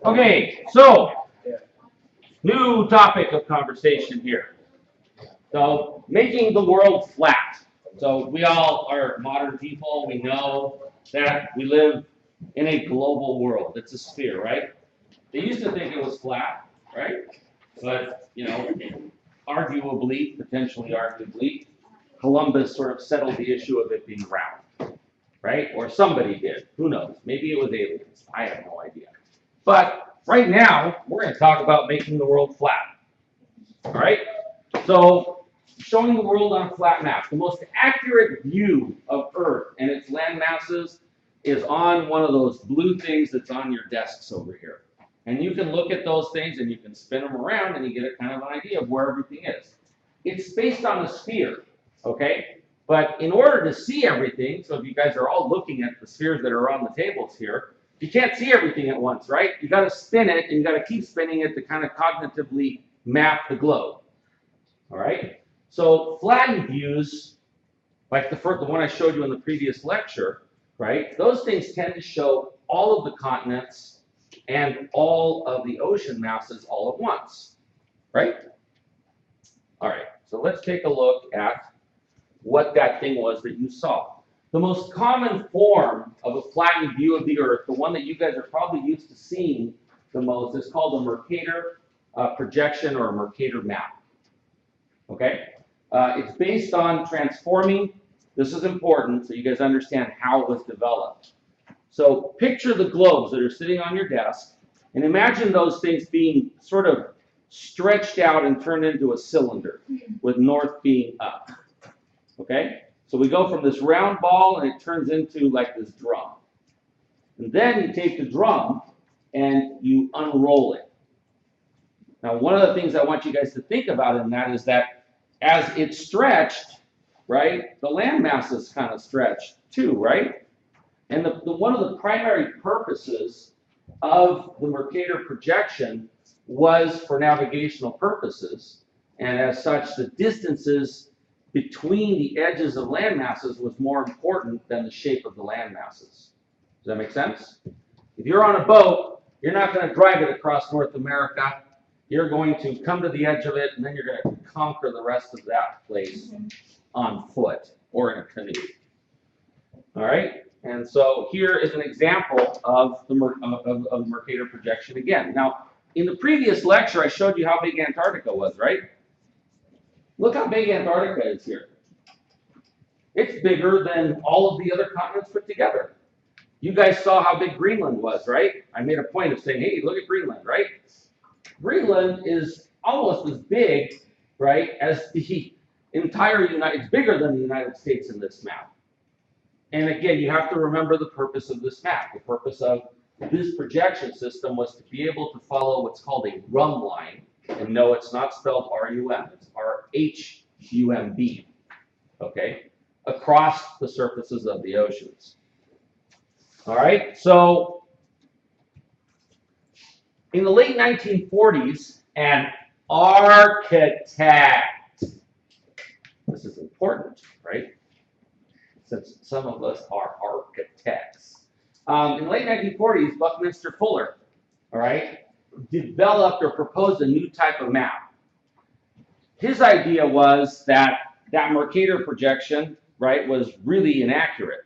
Okay, so new topic of conversation here. So making the world flat. So we all are modern people. We know that we live in a global world. It's a sphere, right? They used to think it was flat, right? But, potentially arguably, Columbus sort of settled the issue of it being round, right? Or somebody did. Who knows? Maybe it was aliens. I have no idea. But right now, we're going to talk about making the world flat. All right? So, showing the world on a flat map. The most accurate view of Earth and its land masses is on one of those blue things that's on your desks over here. And you can look at those things and you can spin them around and you get a kind of an idea of where everything is. It's based on a sphere, okay? But in order to see everything, so if you guys are all looking at the spheres that are on the tables here, you can't see everything at once, right? You got to spin it and you got to keep spinning it to kind of cognitively map the globe. All right? So flattened views, like the one I showed you in the previous lecture, right? Those things tend to show all of the continents and all of the ocean masses all at once, right? All right, so let's take a look at what that thing was that you saw. The most common form of a flattened view of the Earth, the one that you guys are probably used to seeing the most, is called a Mercator projection or a Mercator map. Okay? It's based on transforming. This is important so you guys understand how it was developed. So picture the globes that are sitting on your desk and imagine those things being sort of stretched out and turned into a cylinder with north being up. Okay? So we go from this round ball and it turns into like this drum. And then you take the drum and you unroll it. Now, one of the things I want you guys to think about in that is that as it's stretched, right, the land masses kind of stretched too, right? And one of the primary purposes of the Mercator projection was for navigational purposes. And as such, the distances between the edges of land masses was more important than the shape of the land masses. Does that make sense? If you're on a boat, you're not going to drive it across North America. You're going to come to the edge of it, and then you're going to conquer the rest of that place on foot or in a canoe. All right? And so here is an example of the Mercator projection again. Now, in the previous lecture, I showed you how big Antarctica was, right? Look how big Antarctica is here. It's bigger than all of the other continents put together. You guys saw how big Greenland was, right? I made a point of saying, hey, look at Greenland, right? Greenland is almost as big, right, as the entire it's bigger than the United States in this map. And again, you have to remember the purpose of this map. The purpose of this projection system was to be able to follow what's called a rhumb line. And no, it's not spelled R-U-M, it's R-H-U-M-B, okay, across the surfaces of the oceans. All right, so in the late 1940s, an architect, this is important, right? Since some of us are architects. In the late 1940s, Buckminster Fuller, all right, developed or proposed a new type of map. His idea was that Mercator projection, right, was really inaccurate.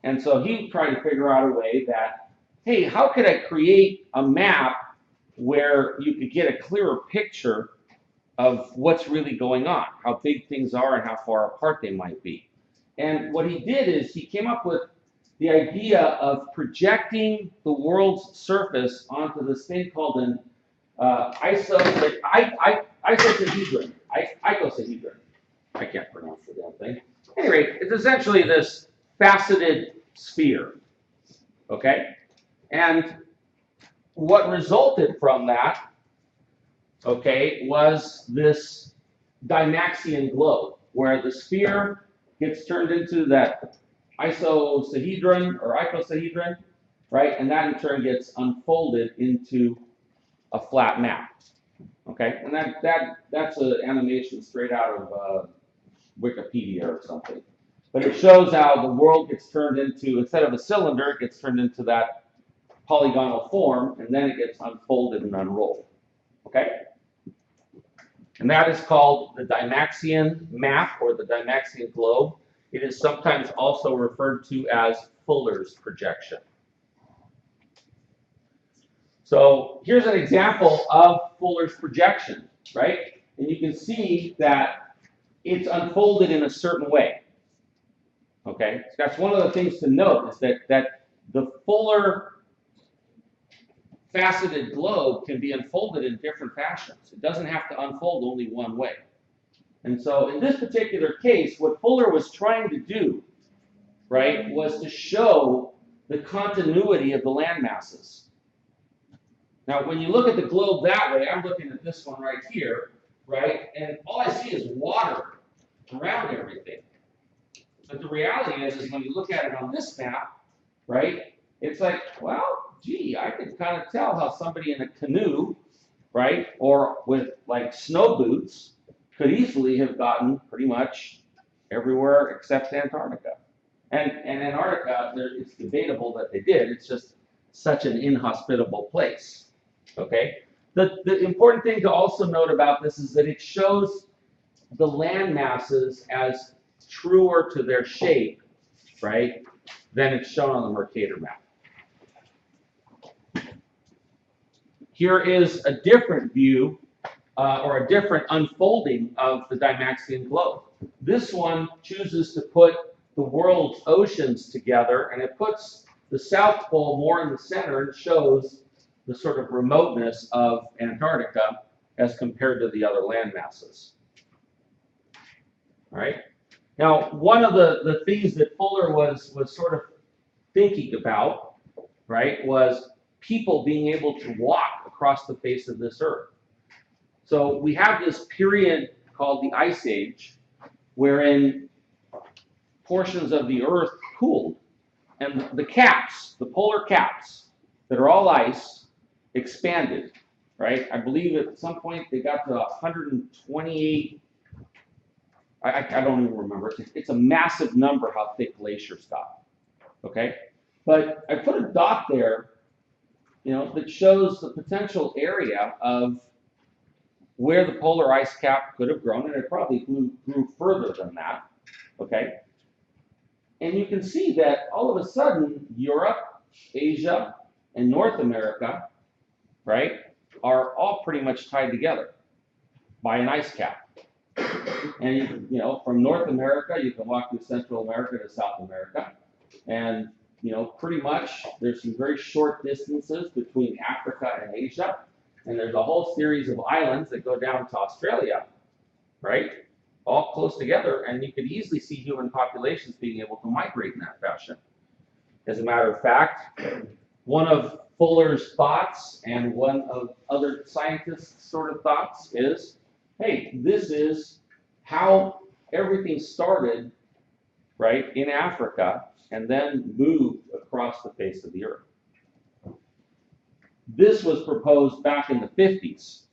And so he tried to figure out a way that, hey, how could I create a map where you could get a clearer picture of what's really going on, how big things are and how far apart they might be. And what he did is he came up with the idea of projecting the world's surface onto this thing called an icosahedron. I can't pronounce the damn thing. Anyway, it's essentially this faceted sphere. Okay? And what resulted from that, okay, was this Dymaxion globe, where the sphere gets turned into that isosahedron or icosahedron, right? And that in turn gets unfolded into a flat map. Okay, and that's an animation straight out of Wikipedia or something. But it shows how the world gets turned into, instead of a cylinder, it gets turned into that polygonal form, and then it gets unfolded and unrolled. Okay? And that is called the Dymaxion map or the Dymaxion globe. It is sometimes also referred to as Fuller's projection. So here's an example of Fuller's projection, right? And you can see that it's unfolded in a certain way. Okay, so that's one of the things to note is that the Fuller faceted globe can be unfolded in different fashions. It doesn't have to unfold only one way. And so in this particular case, what Fuller was trying to do, right, was to show the continuity of the land masses. Now, when you look at the globe that way, I'm looking at this one right here, right, and all I see is water around everything. But the reality is when you look at it on this map, right, it's like, well, gee, I could kind of tell how somebody in a canoe, right, or with like snow boots could easily have gotten pretty much everywhere except Antarctica. And Antarctica, it's debatable that they did. It's just such an inhospitable place. Okay? The important thing to also note about this is that it shows the land masses as truer to their shape, right, than it's shown on the Mercator map. Here is a different view or a different unfolding of the Dymaxion globe. This one chooses to put the world's oceans together, and it puts the South Pole more in the center and shows the sort of remoteness of Antarctica as compared to the other land masses. All right. Now, one of the things that Fuller was sort of thinking about, right, was people being able to walk across the face of this earth. So we have this period called the Ice Age, wherein portions of the earth cooled, and the caps, the polar caps that are all ice, expanded, right? I believe at some point they got to 128. I don't even remember. It's a massive number how thick glaciers got. Okay, but I put a dot there, you know, that shows the potential area of where the polar ice cap could have grown, and it probably grew further than that. Okay, and you can see that all of a sudden Europe, Asia, and North America, right, are all pretty much tied together by an ice cap. And you know, from North America, you can walk through Central America to South America, and you know, pretty much there's some very short distances between Africa and Asia, and there's a whole series of islands that go down to Australia, right? All close together, and you could easily see human populations being able to migrate in that fashion. As a matter of fact, one of Fuller's thoughts and one of other scientists' sort of thoughts is, hey, this is how everything started, right, in Africa and then moved across the face of the earth. This was proposed back in the 50s,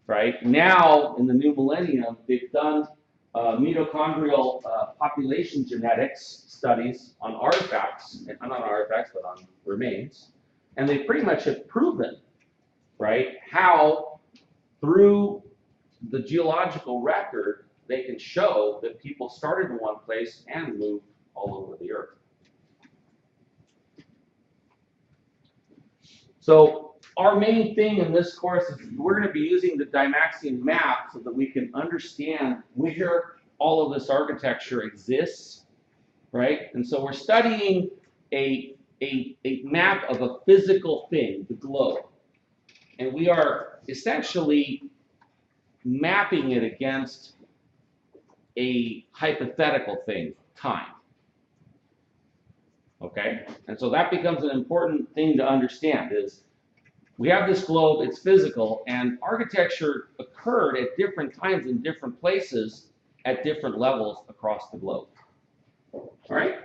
right? Now, in the new millennium, they've done mitochondrial population genetics studies on artifacts, not on artifacts, but on remains, and they pretty much have proven, right, how through the geological record, they can show that people started in one place and moved all over the earth. So our main thing in this course is we're going to be using the Dymaxion map so that we can understand where all of this architecture exists, right? And so we're studying a map of a physical thing, the globe. And we are essentially mapping it against a hypothetical thing, time. Okay? And so that becomes an important thing to understand is we have this globe, it's physical, and architecture occurred at different times in different places at different levels across the globe. All right?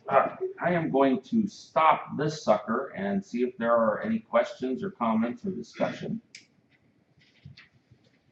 I am going to stop this sucker and see if there are any questions or comments or discussion.